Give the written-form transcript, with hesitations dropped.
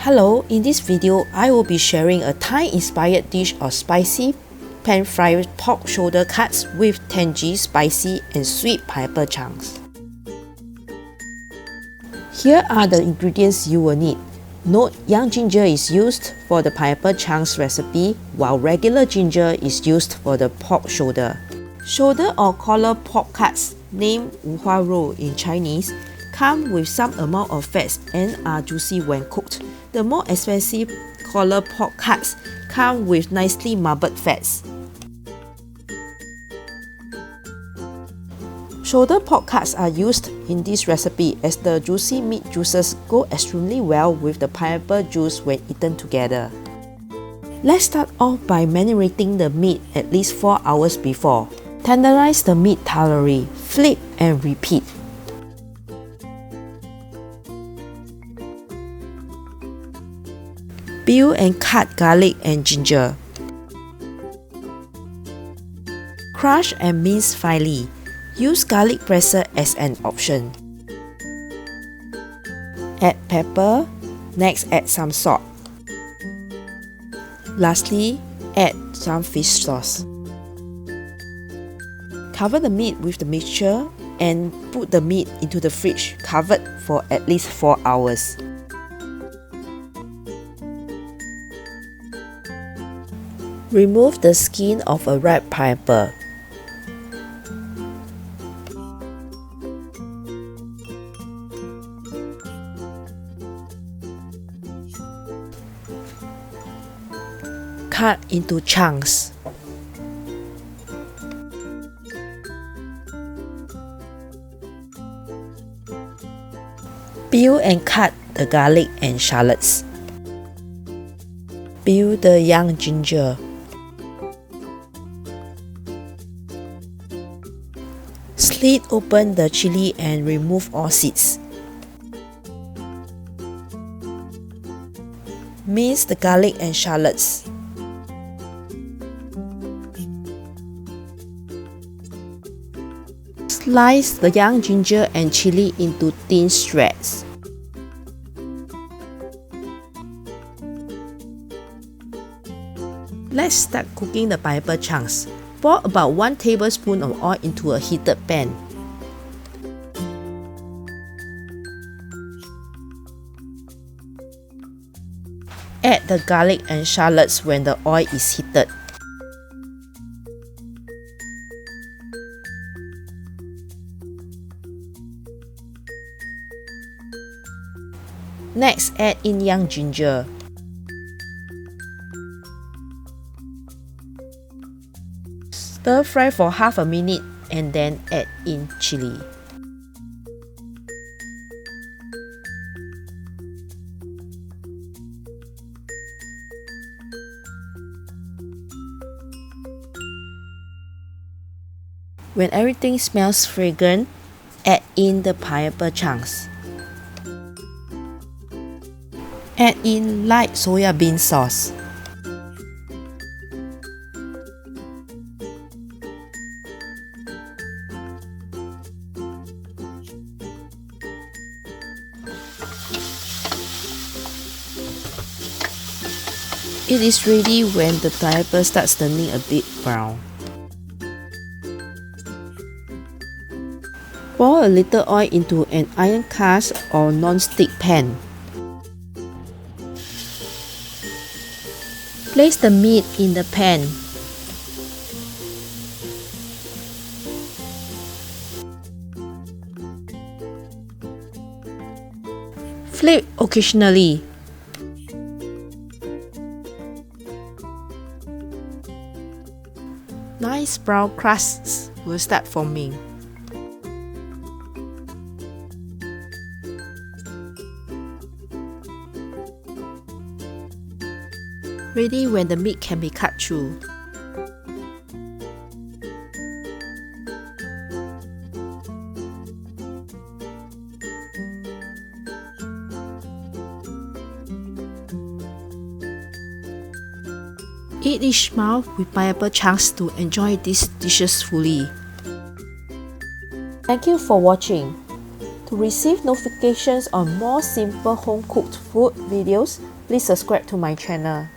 Hello, in this video, I will be sharing a Thai-inspired dish of spicy pan-fried pork shoulder cuts with tangy, spicy and sweet pineapple chunks. Here are the ingredients you will need. Note, young ginger is used for the pineapple chunks recipe, while regular ginger is used for the pork shoulder. Shoulder or collar pork cuts, named wuhua rou in Chinese, come with some amount of fats and are juicy when cooked. The more expensive collar pork cuts come with nicely marbled fats. Shoulder pork cuts are used in this recipe as the juicy meat juices go extremely well with the pineapple juice when eaten together. Let's start off by marinating the meat at least 4 hours before. Tenderize the meat thoroughly, flip and repeat. Peel and cut garlic and ginger. Crush and mince finely. Use garlic presser as an option. Add pepper. Next, add some salt. Lastly, add some fish sauce. Cover the meat with the mixture and put the meat into the fridge covered for at least 4 hours. Remove the skin of a ripe pineapple. Cut into chunks. Peel and cut the garlic and shallots. Peel the young ginger. Slit open the chili and remove all seeds. Mince the garlic and shallots. Slice the young ginger and chili into thin shreds. Let's start cooking the pineapple chunks. Pour about 1 tablespoon of oil into a heated pan. Add the garlic and shallots when the oil is heated. Next, add in young ginger. Stir fry for half a minute and then add in chili. When everything smells fragrant, add in the pineapple chunks. Add in light soya bean sauce. It is ready when the pineapple starts turning a bit brown. Pour a little oil into an iron cast or non-stick pan. Place the meat in the pan. Flip occasionally. Nice brown crusts will start forming. Ready when the meat can be cut through. Eat each mouth with pineapple chunks to enjoy these dishes fully. Thank you for watching. To receive notifications on more simple home-cooked food videos, please subscribe to my channel.